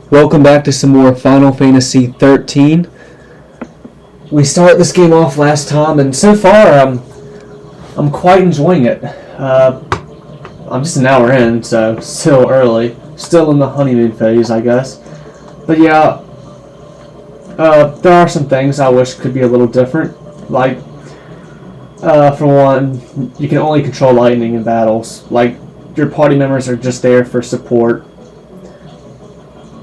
Welcome back to some more Final Fantasy XIII. We started this game off last time, and so far I'm quite enjoying it. I'm just an hour in, so still early. Still in the honeymoon phase, I guess. But yeah, there are some things I wish could be a little different. Like, for one, you can only control lightning in battles. Like, your party members are just there for support.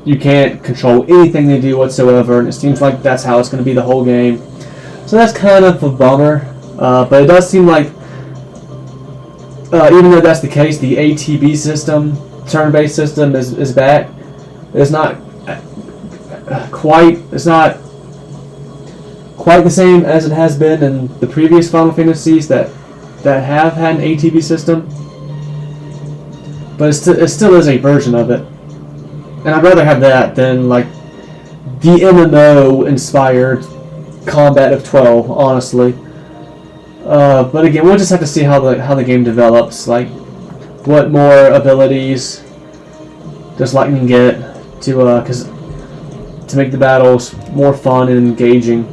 You can't control anything they do whatsoever, and it seems like that's how it's going to be the whole game. So that's kind of a bummer, but it does seem like, even though that's the case, the ATB system, turn-based system, is back. It's not quite the same as it has been in the previous Final Fantasies that have had an ATB system, but it still is a version of it. And I'd rather have that than, like, the MMO-inspired combat of 12, honestly. But again, we'll just have to see how the game develops. Like, what more abilities does Lightning get to make the battles more fun and engaging.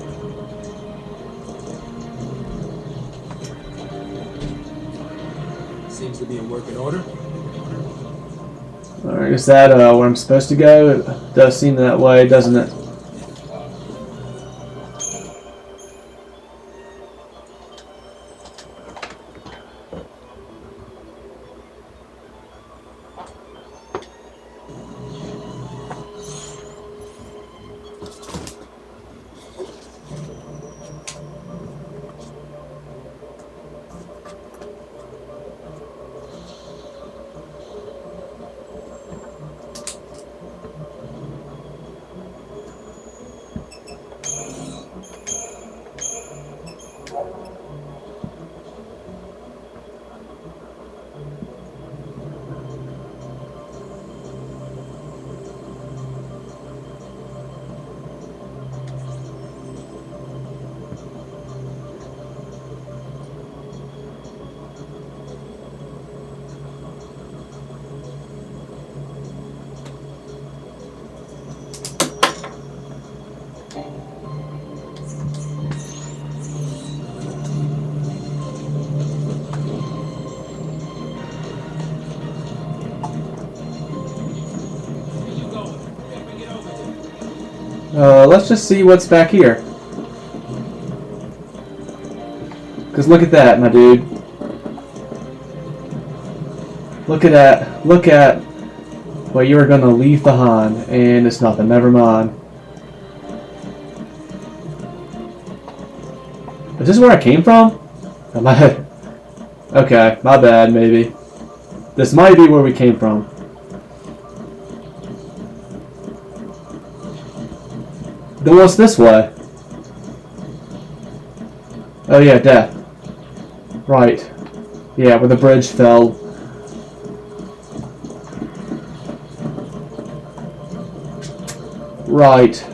Seems to be in working order. Alright, is that where I'm supposed to go? It does seem that way, doesn't it? Let's just see what's back here. Because look at that, my dude. Look at that. Look at what you were going to leave behind. And it's nothing. Never mind. Is this where I came from? Am I... Okay, my bad, maybe. This might be where we came from. Then what's this way? Oh yeah, death. Right. Yeah, where the bridge fell. Right.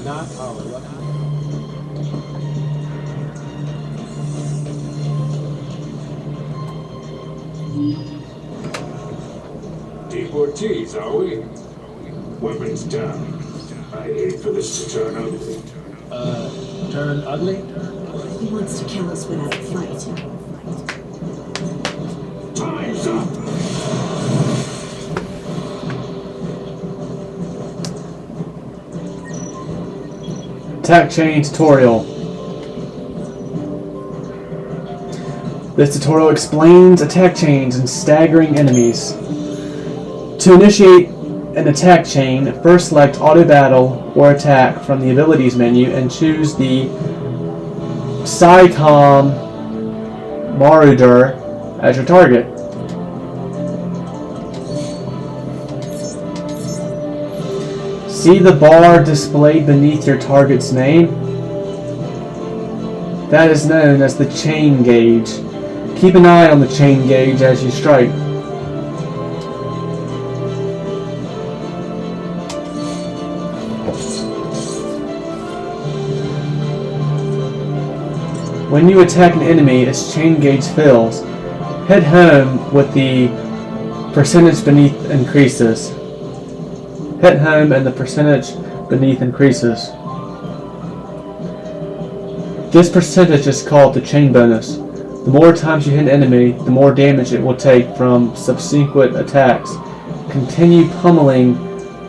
Not our lucky. Deportees, are we? Weapons down. I hate for this to turn ugly. Turn ugly? He wants to kill us without a fight. Time's up! Attack chain tutorial. This tutorial explains attack chains and staggering enemies. To initiate an attack chain, first select Auto Battle or Attack from the Abilities menu and choose the XIII Marauder as your target. See the bar displayed beneath your target's name? That is known as the chain gauge. Keep an eye on the chain gauge as you strike. When you attack an enemy, its chain gauge fills. Hit home with the percentage beneath increases. Hit home and the percentage beneath increases. This percentage is called the chain bonus. The more times you hit an enemy, the more damage it will take from subsequent attacks. Continue pummeling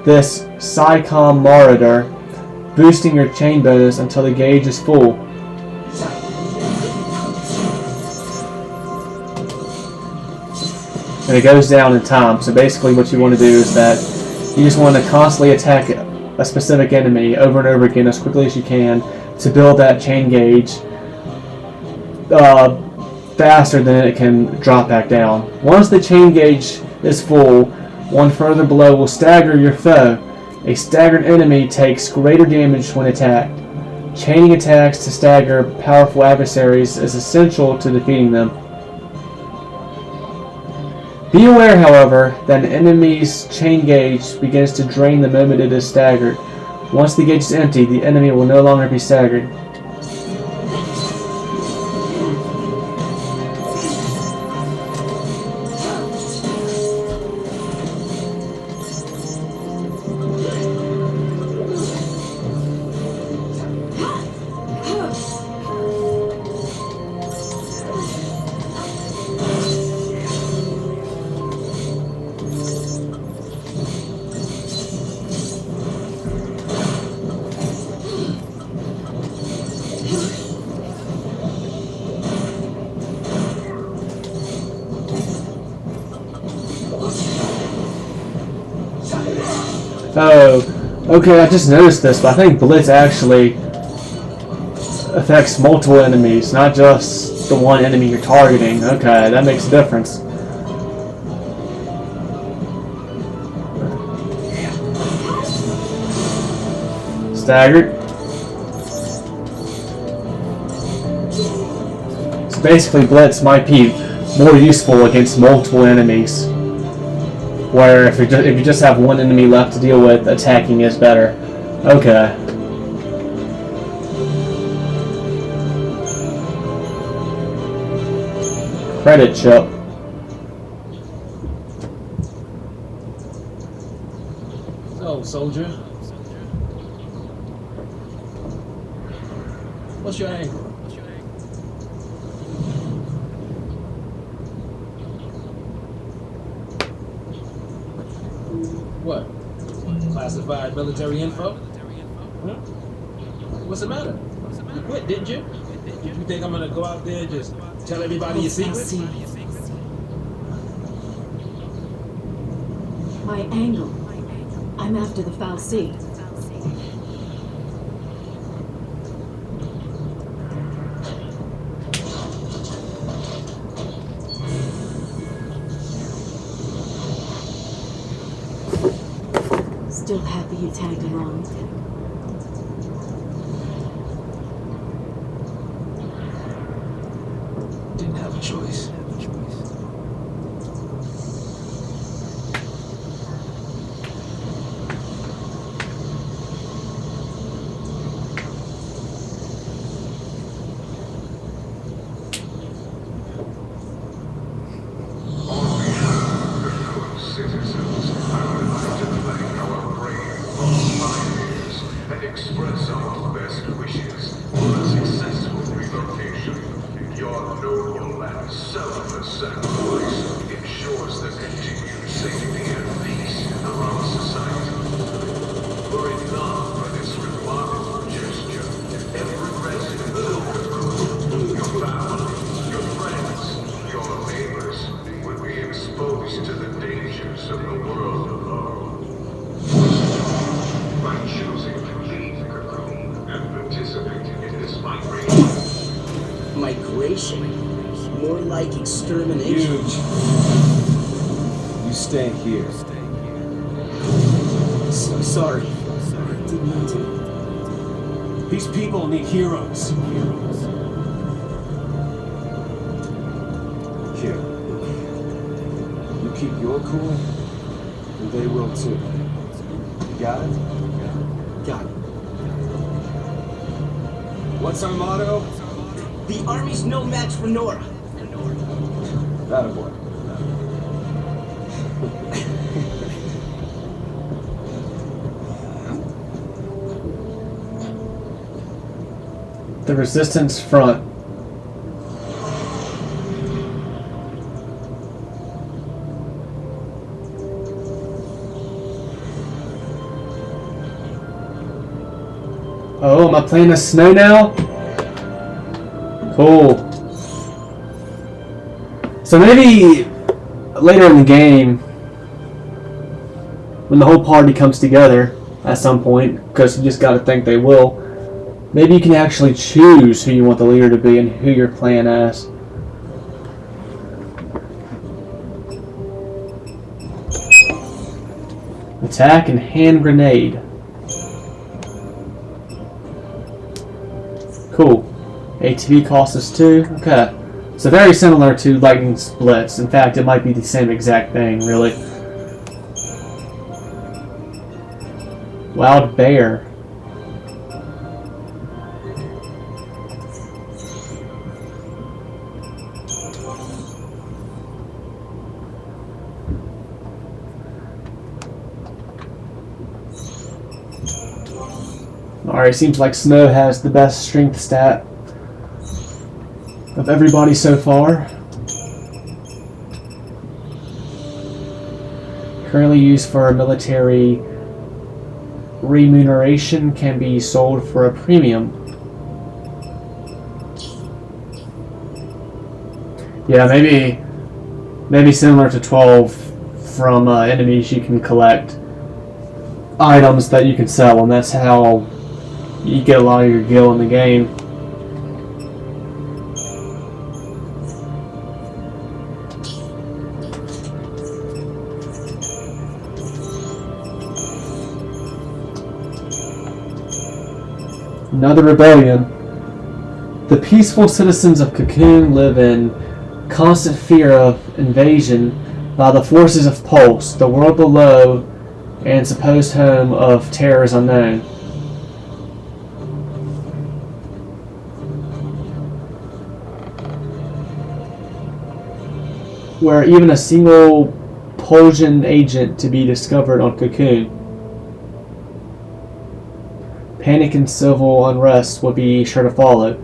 this XIII Marauder, boosting your chain bonus until the gauge is full. And it goes down in time. So basically what you want to do is that you just want to constantly attack a specific enemy over and over again as quickly as you can to build that chain gauge faster than it can drop back down. Once the chain gauge is full, one further blow will stagger your foe. A staggered enemy takes greater damage when attacked. Chaining attacks to stagger powerful adversaries is essential to defeating them. Be aware, however, that an enemy's chain gauge begins to drain the moment it is staggered. Once the gauge is empty, the enemy will no longer be staggered. Oh, okay, I just noticed this, but I think Blitz actually affects multiple enemies, not just the one enemy you're targeting. Okay, that makes a difference. Staggered. So basically Blitz might be more useful against multiple enemies. Where if you just have one enemy left to deal with, attacking is better. Okay. Credit chip. So, soldier. What's your angle? What? Classified military info? Huh? What's the matter? You quit, didn't you? Did you think I'm gonna go out there and just tell everybody your secrets? My angle. I'm after the Foul Sea. Still happy you tagged along. Didn't have a choice. Express our best wishes for a successful relocation. Your noble and selfless sacrifice ensures the continued safety and peace of our society. Were it not for this remarkable gesture, every resident of the crew, your family, your friends, your neighbors, would be exposed to the dangers of the world alone. By choosing to leave the cocoon and participating in this migration, liberation. More like extermination. Huge. You stay here. So sorry. I didn't mean to. These people need heroes. Here. You keep your cool, and they will too. You got it? Got it. What's our motto? The army's no match for Nora. Attaboy. The Resistance Front. Oh, am I playing as Snow now? Cool. So maybe later in the game, when the whole party comes together at some point, because you just got to think they will, maybe you can actually choose who you want the leader to be and who you're playing as. Attack and hand grenade. Cool. ATV costs us 2. Okay. So very similar to lightning splits. In fact, it might be the same exact thing, really. Wild bear. Alright, seems like Snow has the best strength stat of everybody so far. Currently used for military remuneration, can be sold for a premium. Yeah, maybe similar to 12 from enemies, you can collect items that you can sell, and that's how you get a lot of your gil in the game. Another rebellion. The peaceful citizens of Cocoon live in constant fear of invasion by the forces of Pulse, the world below, and supposed home of terrors unknown. Where even a single Poljan agent to be discovered on Cocoon. Panic and civil unrest would be sure to follow,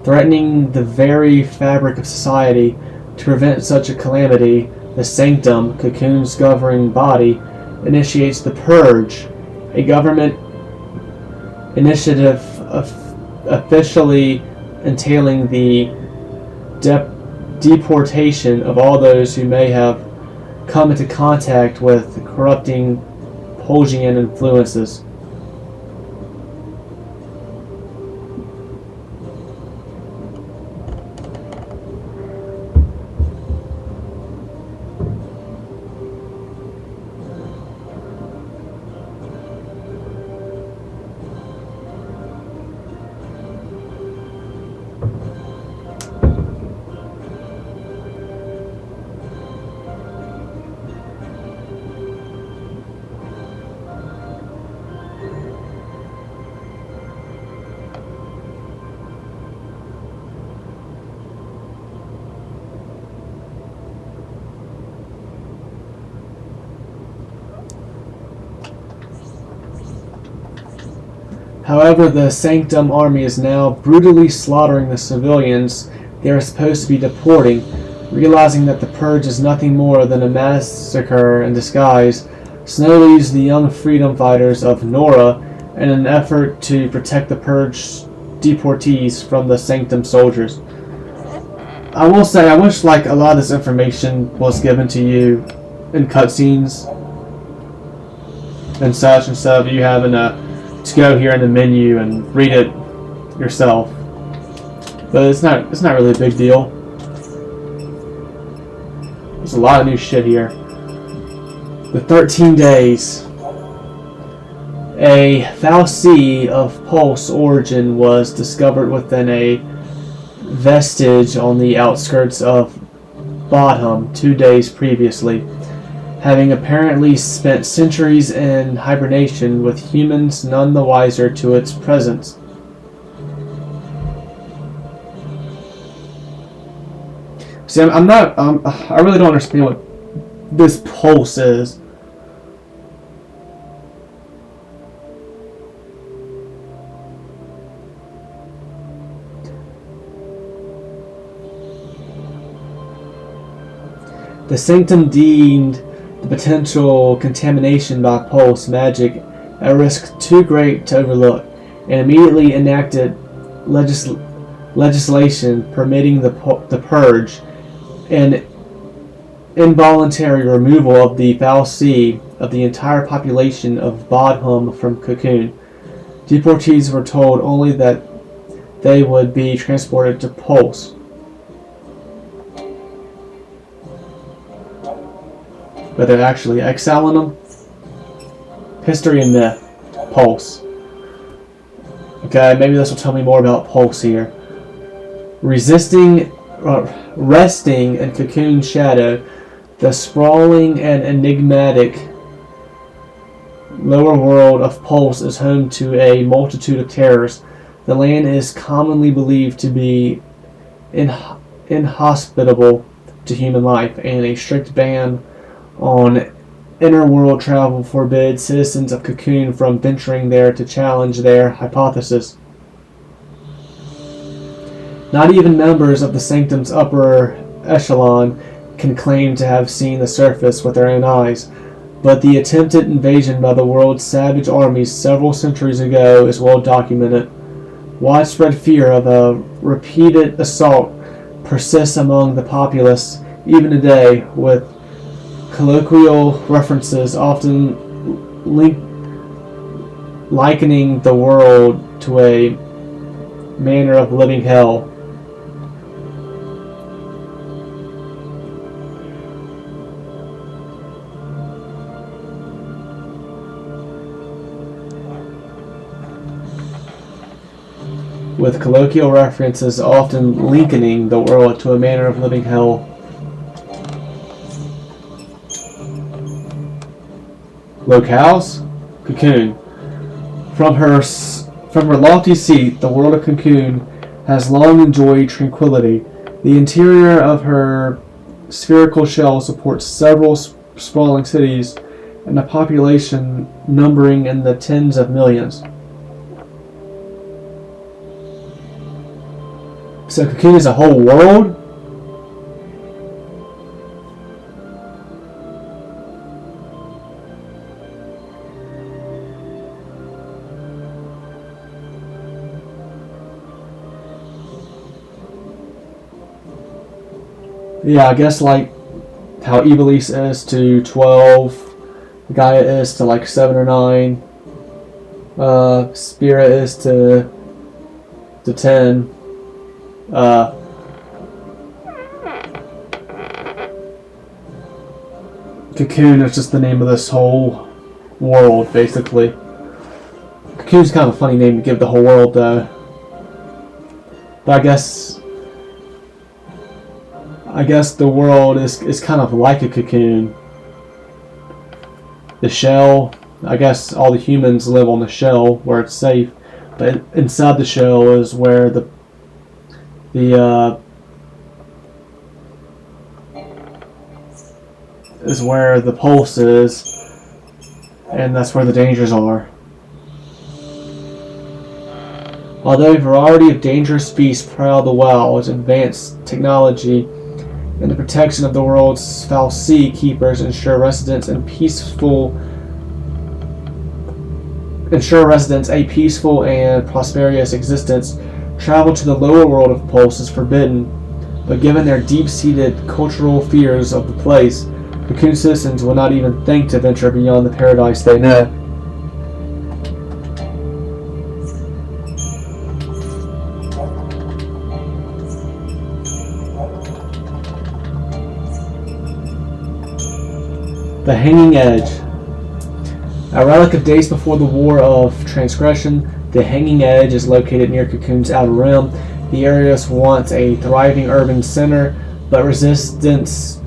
threatening the very fabric of society. To prevent such a calamity, the Sanctum, Cocoon's governing body, initiates the Purge, a government initiative officially entailing the deportation of all those who may have come into contact with corrupting Polgian influences. However, the Sanctum army is now brutally slaughtering the civilians they are supposed to be deporting. Realizing that the Purge is nothing more than a massacre in disguise, Snow leads the young freedom fighters of Nora in an effort to protect the Purge deportees from the Sanctum soldiers. I will say, I wish like a lot of this information was given to you in cutscenes and such, instead of you having to go here in the menu and read it yourself. but it's not really a big deal. There's a lot of new shit here. The 13 days. A foul sea of pulse origin was discovered within a vestige on the outskirts of Bodham 2 days previously, having apparently spent centuries in hibernation, with humans none the wiser to its presence. See, I really don't understand what this pulse is. The sanctum deemed the potential contamination by pulse magic a risk too great to overlook, and immediately enacted legislation permitting the purge and involuntary removal of the foul sea of the entire population of Bodham from Cocoon. Deportees were told only that they would be transported to Pulse. But they're actually exiling them. History and myth. Pulse. Okay, maybe this will tell me more about Pulse here. Resting in Cocoon shadow, the sprawling and enigmatic lower world of Pulse is home to a multitude of terrors. The land is commonly believed to be inhospitable to human life, and a strict ban on interworld travel forbids citizens of Cocoon from venturing there to challenge their hypothesis. Not even members of the Sanctum's upper echelon can claim to have seen the surface with their own eyes, but the attempted invasion by the world's savage armies several centuries ago is well documented. Widespread fear of a repeated assault persists among the populace even today, with colloquial references often likening the world to a manner of living hell. With colloquial references often likening the world to a manner of living hell. Locales? Cocoon. From her lofty seat, the world of Cocoon has long enjoyed tranquility. The interior of her spherical shell supports several sprawling cities and a population numbering in the tens of millions. So Cocoon is a whole world? Yeah, I guess like how Iblis is to 12, Gaia is to like 7 or 9, Spirit is to 10. Cocoon is just the name of this whole world, basically. Cocoon's kind of a funny name to give the whole world, though. But I guess the world is kind of like a cocoon. The shell, I guess all the humans live on the shell where it's safe, but inside the shell is where the pulse is, and that's where the dangers are. Although a variety of dangerous beasts prowl the wilds, advanced technology and the protection of the world's foul sea keepers ensure residents a peaceful and prosperous existence. Travel to the lower world of Pulse is forbidden, but given their deep-seated cultural fears of the place, Cocoon citizens will not even think to venture beyond the paradise they know. The Hanging Edge. A relic of days before the War of Transgression, the Hanging Edge is located near Cocoon's outer rim. The area was once a thriving urban center, but residents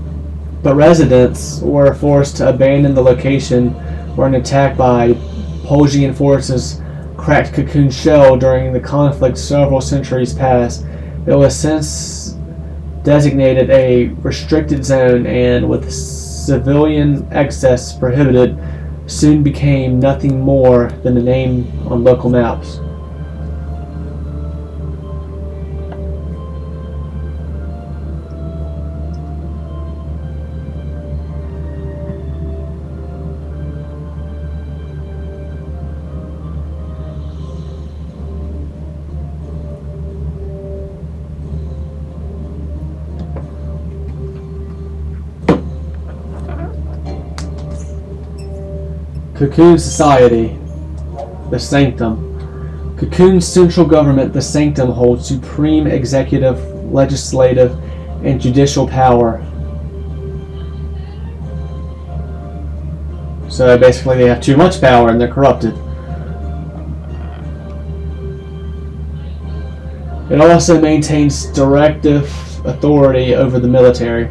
were forced to abandon the location when an attack by Polgian forces cracked Cocoon's shell during the conflict several centuries past. It was since designated a restricted zone and, with civilian access prohibited, soon became nothing more than a name on local maps. Cocoon Society, the Sanctum. Cocoon's central government, the Sanctum, holds supreme executive, legislative, and judicial power. So basically they have too much power and they're corrupted. It also maintains directive authority over the military.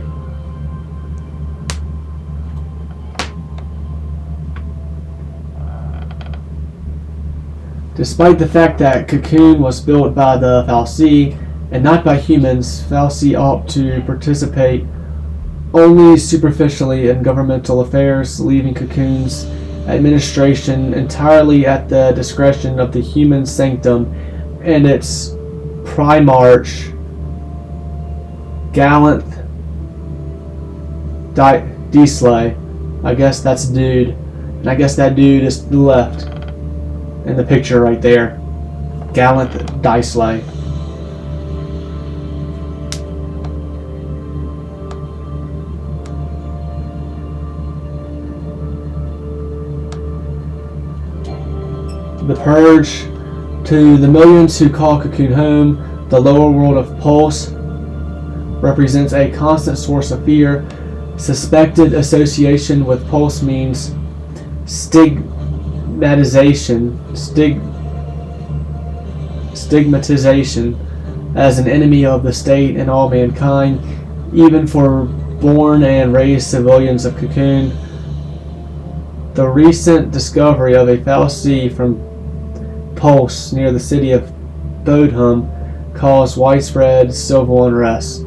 Despite the fact that Cocoon was built by the XIII and not by humans, XIII opt to participate only superficially in governmental affairs, leaving Cocoon's administration entirely at the discretion of the human sanctum and its primarch, Gallant Deasley. I guess that's dude. And I guess that dude is to the left. In the picture right there. Gallant Deasley. The Purge. To the millions who call Cocoon home, the lower world of Pulse represents a constant source of fear. Suspected association with Pulse means stigmatization as an enemy of the state and all mankind, even for born and raised civilians of Cocoon. The recent discovery of a fallacy from Pulse near the city of Bodham caused widespread civil unrest.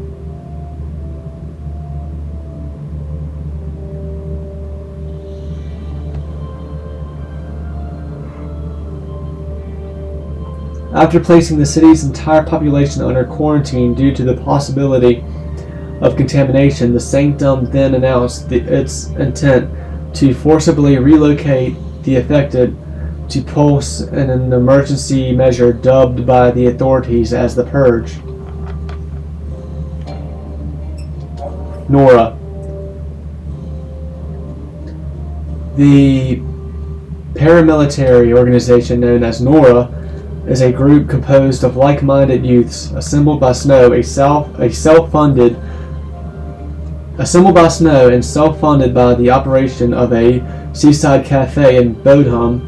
After placing the city's entire population under quarantine due to the possibility of contamination, the Sanctum then announced its intent to forcibly relocate the affected to Pulse in an emergency measure dubbed by the authorities as the Purge. Nora. The paramilitary organization known as Nora is a group composed of like-minded youths assembled by Snow and self-funded by the operation of a seaside cafe in Bodham,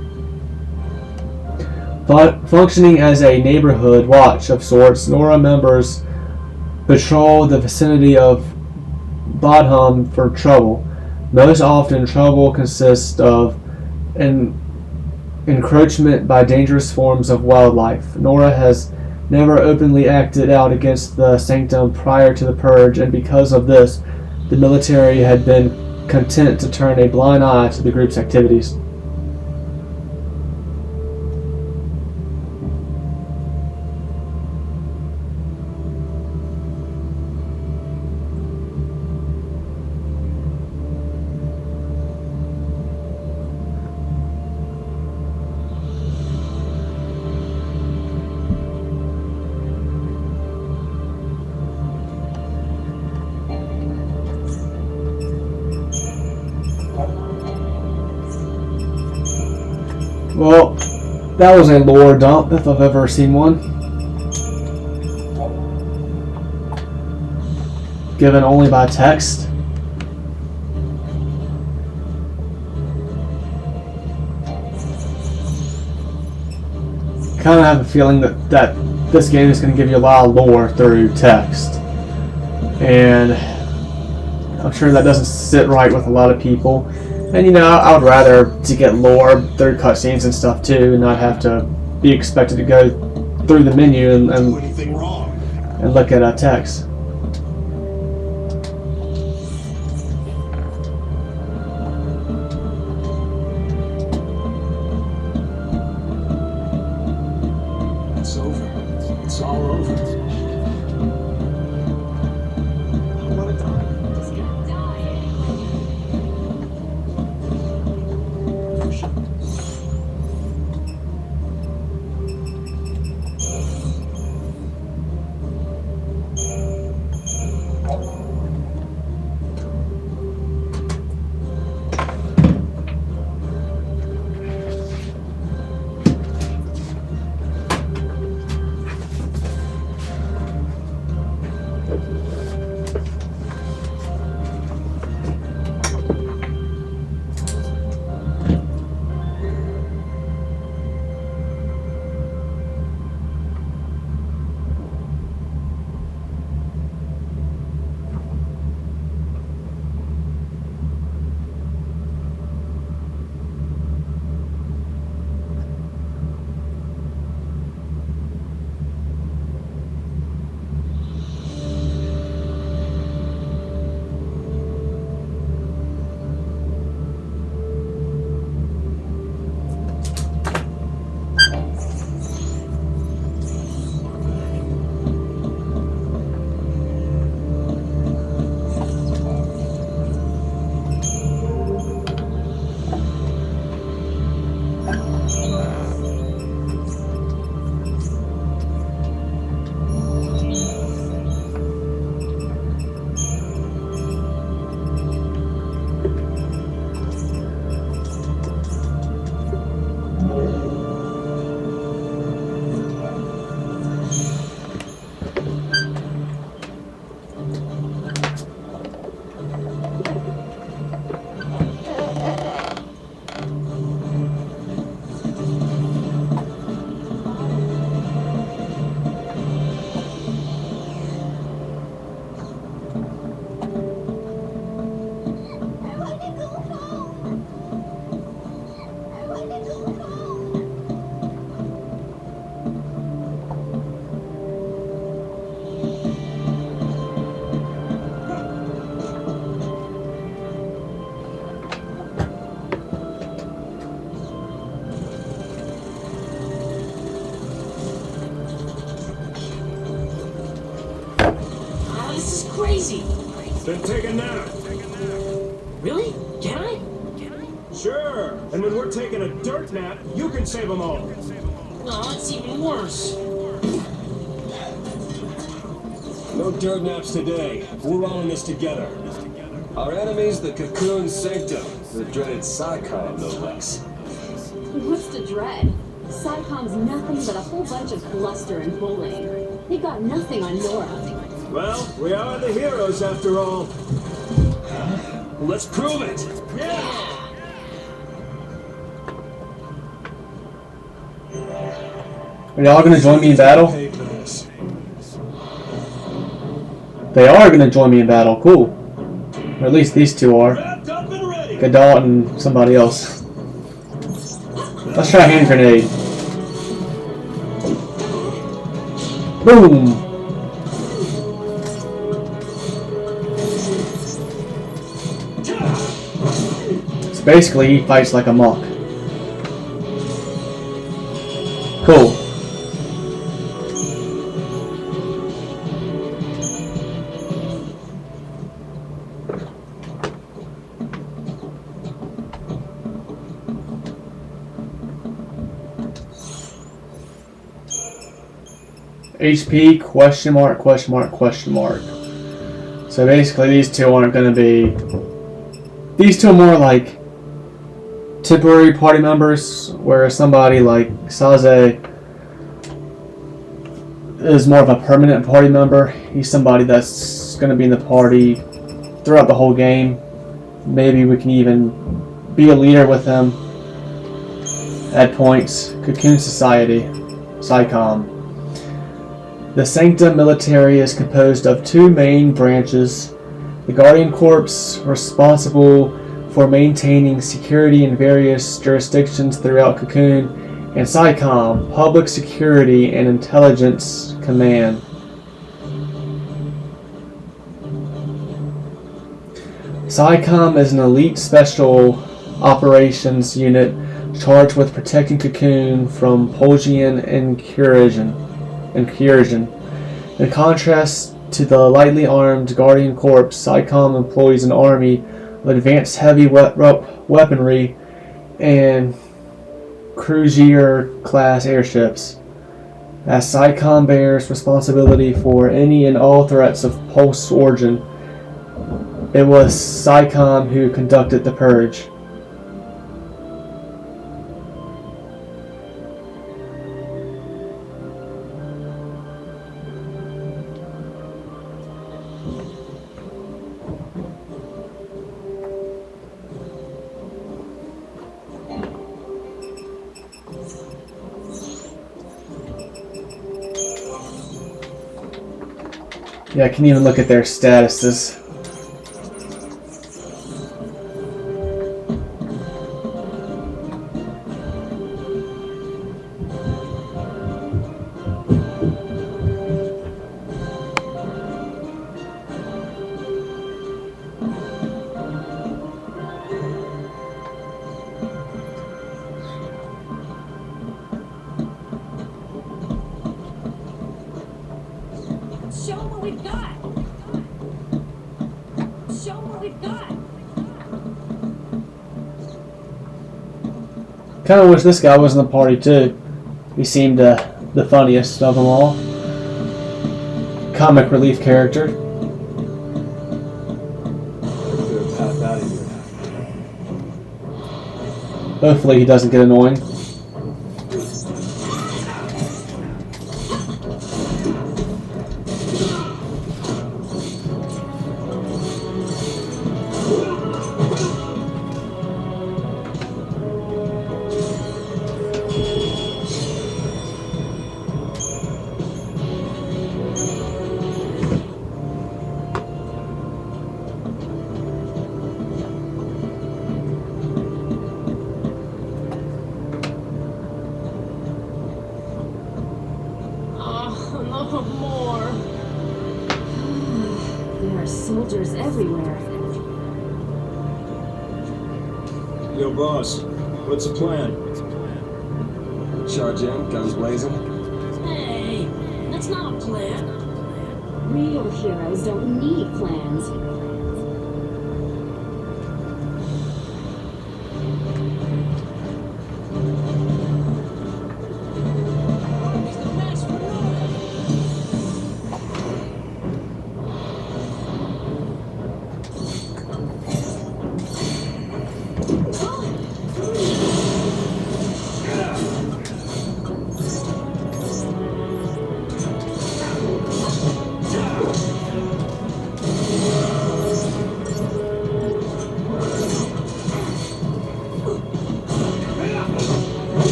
functioning as a neighborhood watch of sorts. Nora members patrol the vicinity of Bodham for trouble. Most often, trouble consists of encroachment by dangerous forms of wildlife. Nora has never openly acted out against the Sanctum prior to the Purge, and because of this, the military had been content to turn a blind eye to the group's activities. Well, that was a lore dump if I've ever seen one. Given only by text. kind of have a feeling that this game is going to give you a lot of lore through text. And I'm sure that doesn't sit right with a lot of people. And you know, I would rather to get lore through cutscenes and stuff too, and not have to be expected to go through the menu and look at text. It's over. It's all over. I want to die. Just gonna die. Crazy. Then take a nap. Really? Can I? Sure. And when we're taking a dirt nap, you can save them all. No, it's even worse. No dirt naps today. We're all in this together. Our enemy's the Cocoon Sanctum, the dreaded Psychon, no less. What's to dread? Psychon's nothing but a whole bunch of bluster and bullying. They got nothing on Nora. Well, we are the heroes after all. Let's prove it. Yeah! Are y'all gonna join me in battle? They are gonna join me in battle. Cool. Or at least these two are. Gadot and somebody else. Let's try a hand grenade. Boom! So basically, he fights like a monk. Cool. HP question mark question mark question mark. So basically these two aren't going to be... These two are more like temporary party members, whereas somebody like Saze is more of a permanent party member. He's somebody that's going to be in the party throughout the whole game. Maybe we can even be a leader with him at points. Cocoon Society. SciComm. The Sanctum military is composed of two main branches: the Guardian Corps, responsible for maintaining security in various jurisdictions throughout Cocoon, and SciComm, Public Security and Intelligence Command. SciComm is an elite special operations unit charged with protecting Cocoon from Polgian incursion. In contrast to the lightly armed Guardian Corps, SciComm employs an army of advanced heavy weaponry and cruiser-class airships, as SciComm bears responsibility for any and all threats of Pulse origin. It was SciComm who conducted the purge. Yeah, I can even look at their statuses. Show 'em what we've got. Show 'em what we've got. Kind of wish this guy was in the party too. He seemed the funniest of them all. Comic relief character. Clear a path out of here. Hopefully he doesn't get annoying. Oh, no more. There are soldiers everywhere. Yo, boss. What's the plan? Charge in, guns blazing. Hey, that's not a plan. Real heroes don't need plans.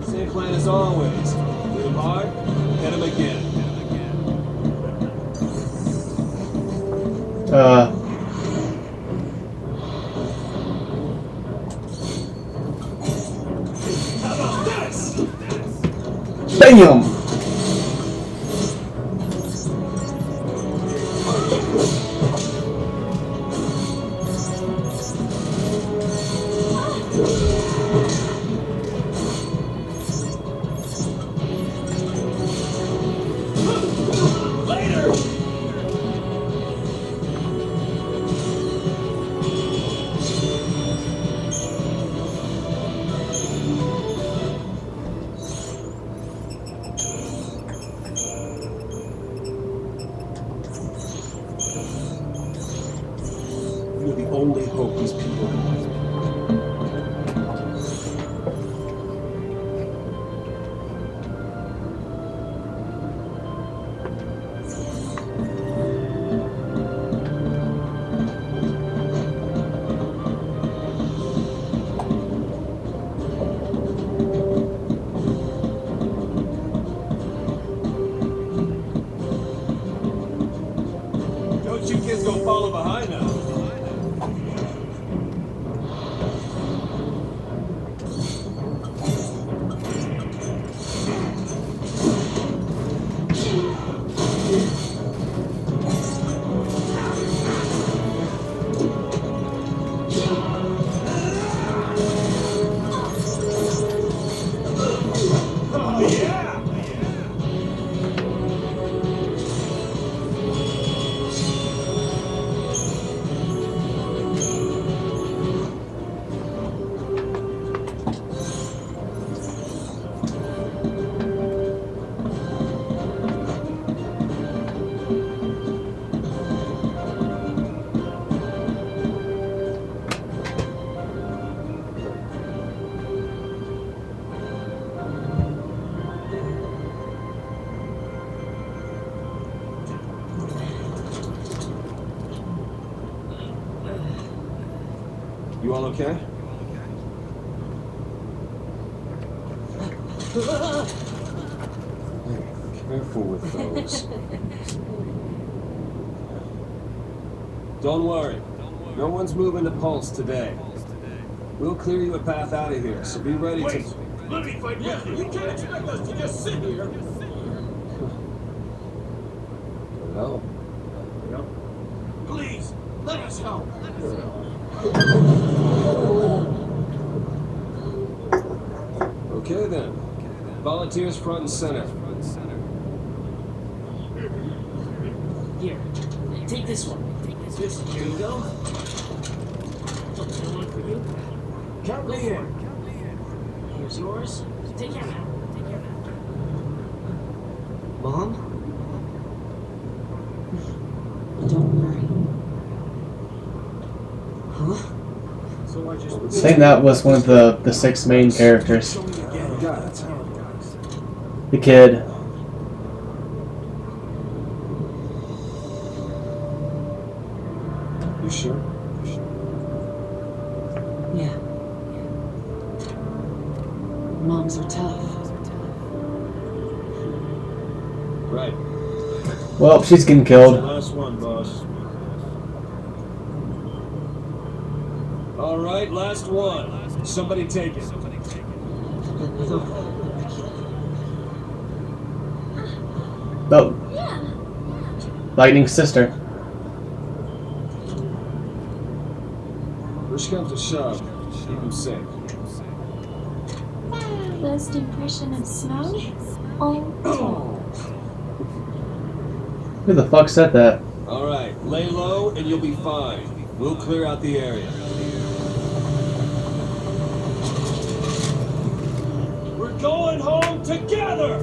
Same plan as always. Hit him hard, hit him again. BAM! only hope these people can live. Don't you kids go follow behind now. Oh, yeah! You all okay? Hey, careful with those. Don't worry. No one's moving the pulse today. We'll clear you a path out of here, so be ready to... Let me fight with you. You can't expect us to just sit here. No. Please, let us help. Okay then. Volunteers front and center. Here, take this one. Here you go. Another one for you. Count me in. Here's yours. Take care now. Mom? Don't worry. Huh? So I just... I think that was one of the 6 main characters. Show me again. God, that's how it goes. The kid. You sure? Yeah. Moms are tough. Right. Well, she's getting The killed. last one, boss. All right, last one. Somebody take it. Oh, Lightning's sister. Push comes to shove. Keep him safe. First impression of snow? Oh, Who the fuck said that? All right, lay low and you'll be fine. We'll clear out the area. We're going home together!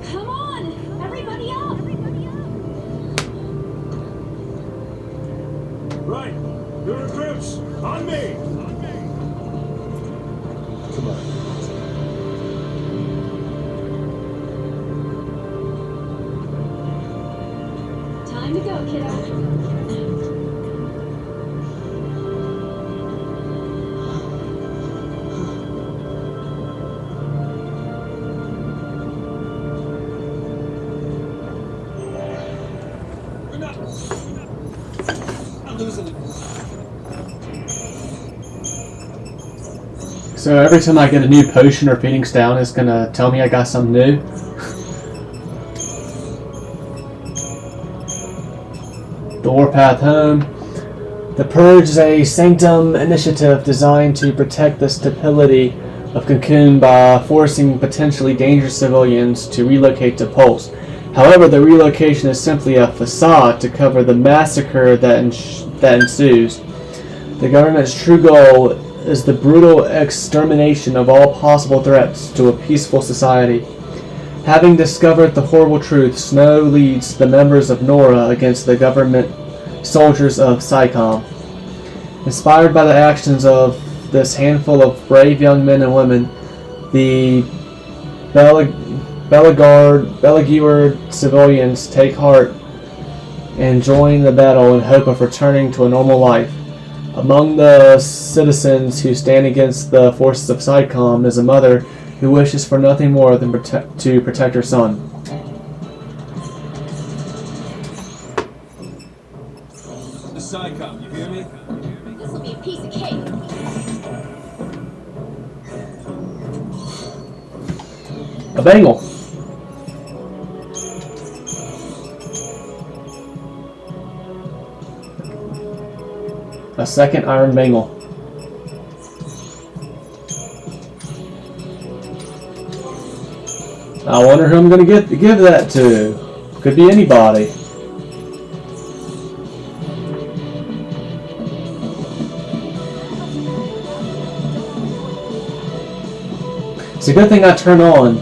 come on! Everybody up! Right, new recruits, on me! Come on. Time to go, kiddo. We're not losing it. So every time I get a new potion or Phoenix down, it's gonna tell me I got something new. The Warpath Home. The Purge is a Sanctum initiative designed to protect the stability of Cocoon by forcing potentially dangerous civilians to relocate to Pulse. However, the relocation is simply a facade to cover the massacre that ensues. The government's true goal is the brutal extermination of all possible threats to a peaceful society. Having discovered the horrible truth, Snow leads the members of Nora against the government soldiers of XIII. Inspired by the actions of this handful of brave young men and women, the Belagard civilians take heart and join the battle in hope of returning to a normal life. Among the citizens who stand against the forces of XIII is a mother who wishes for nothing more than to protect her son. The SciComm, you hear me? This will be a piece of cake. A bangle. A second iron bangle. I wonder who I'm going to give that to. Could be anybody. It's a good thing I turn on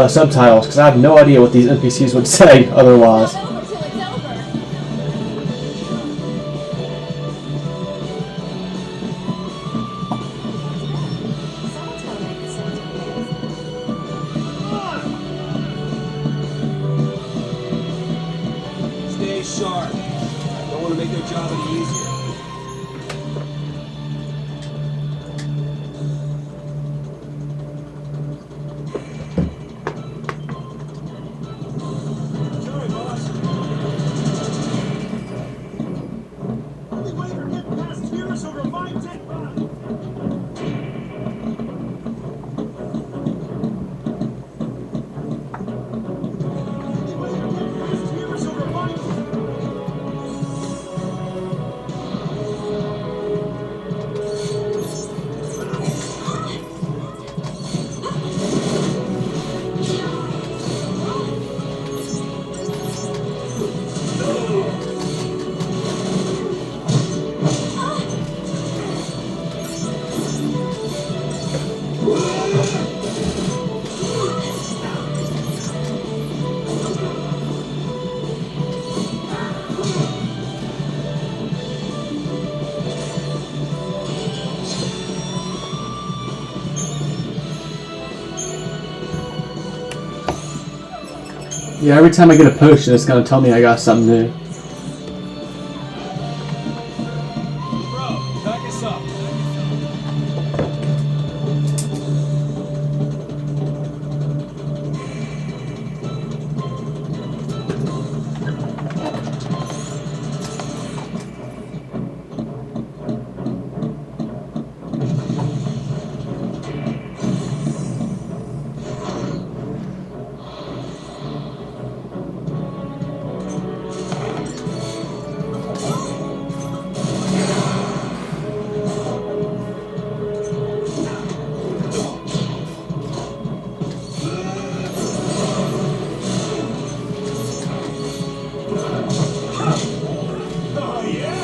subtitles, because I have no idea what these NPCs would say otherwise. Not over till it's over. Someone's gotta make this sound okay. Stay sharp. Don't want to make their job any easier. Sorry, boss. Only way they're getting past here is over my dead body. Only way they're getting past here is over my Yeah, every time I get a potion, it's going to tell me I got something new. Bro, back us up. Oh, yeah!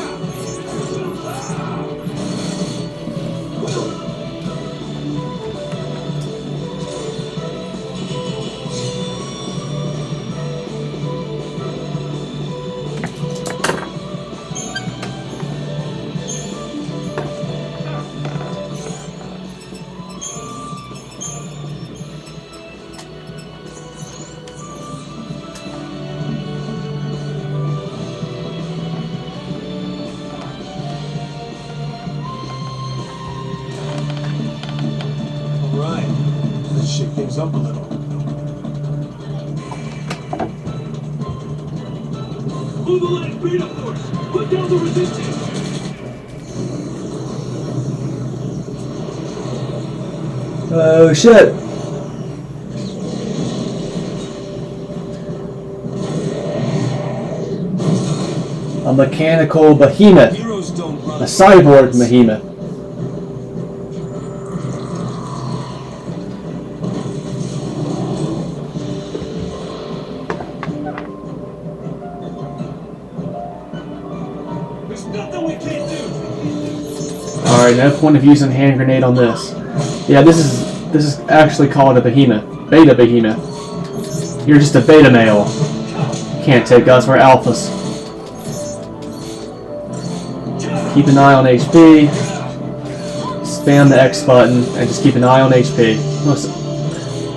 Alright. Let's shake things up a little. Move the line, speed up force! Put down the resistance! Oh shit! A mechanical behemoth. Heroes don't run. A cyborg behemoth. There's nothing we can't do! Alright, no point of using hand grenade on this. Yeah, this is actually called a behemoth. Beta behemoth. You're just a beta male. Can't take us, we're alphas. Keep an eye on HP. Spam the X button and just keep an eye on HP. Listen,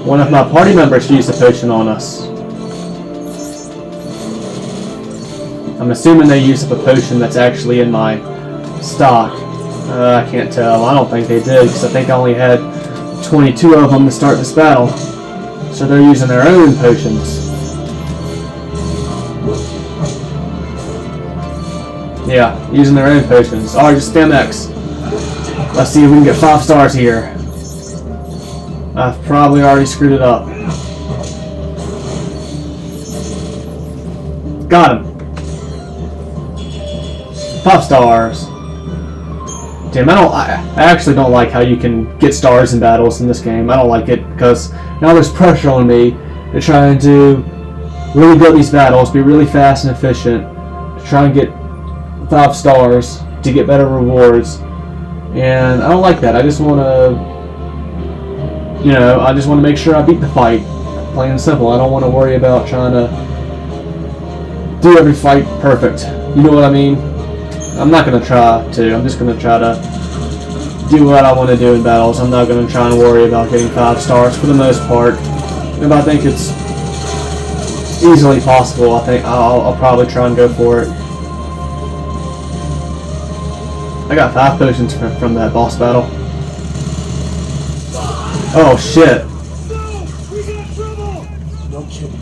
one of my party members used a potion on us. I'm assuming they used up a potion that's actually in my stock. I can't tell. I don't think they did because I think I only had 22 of them to start this battle. So they're using their own potions. Yeah, using their own potions. Alright, just spam X. Let's see if we can get 5 stars here. I've probably already screwed it up. Got him. 5 stars. Damn, I actually don't like how you can get stars in battles in this game. I don't like it because now there's pressure on me to try and do really good at these battles, be really fast and efficient, to try and get 5 stars to get better rewards. And I don't like that. I just want to, I just want to make sure I beat the fight. Plain and simple. I don't want to worry about trying to do every fight perfect. You know what I mean? I'm not going to try to. I'm just going to try to do what I want to do in battles. I'm not going to try and worry about getting 5 stars for the most part. If I think it's easily possible, I think I'll probably try and go for it. I got 5 potions from that boss battle. Oh shit! No kidding.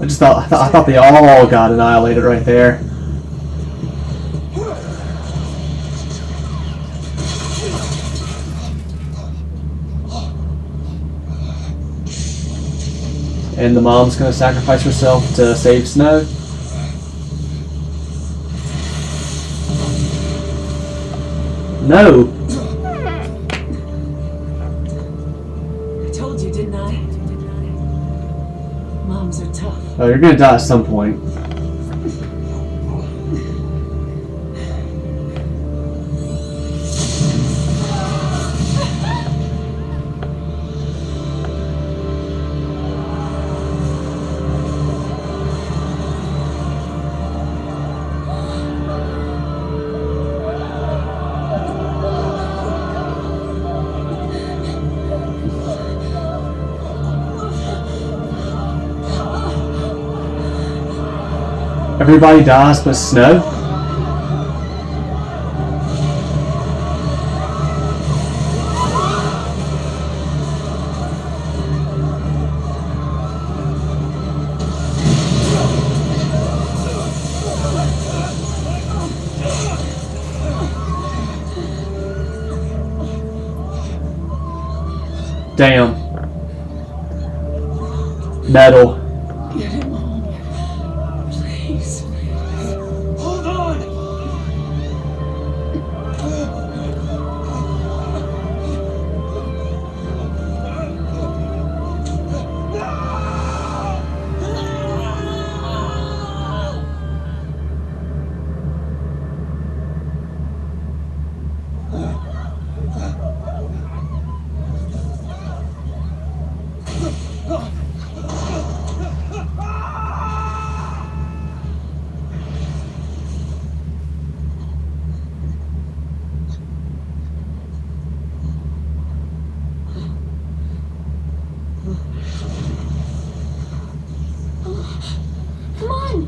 I thought they all got annihilated right there. And the mom's gonna sacrifice herself to save Snow. No! I told you, didn't I? Moms are tough. Oh, you're gonna die at some point. Everybody dies but Snow? Damn. Metal. Get him home. Please. Hold on! Come on!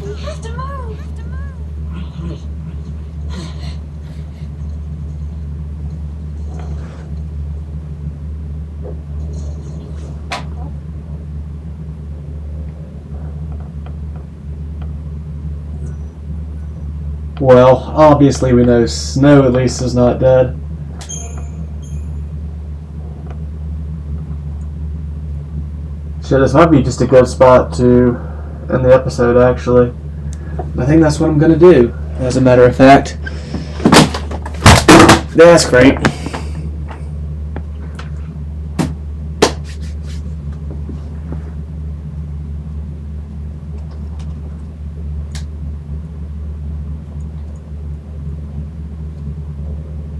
We have to move! Well, obviously we know Snow at least is not dead. So this might be just a good spot to end the episode, actually. I think that's what I'm going to do, as a matter of fact. That's great.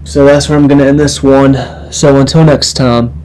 So that's where I'm going to end this one. So until next time.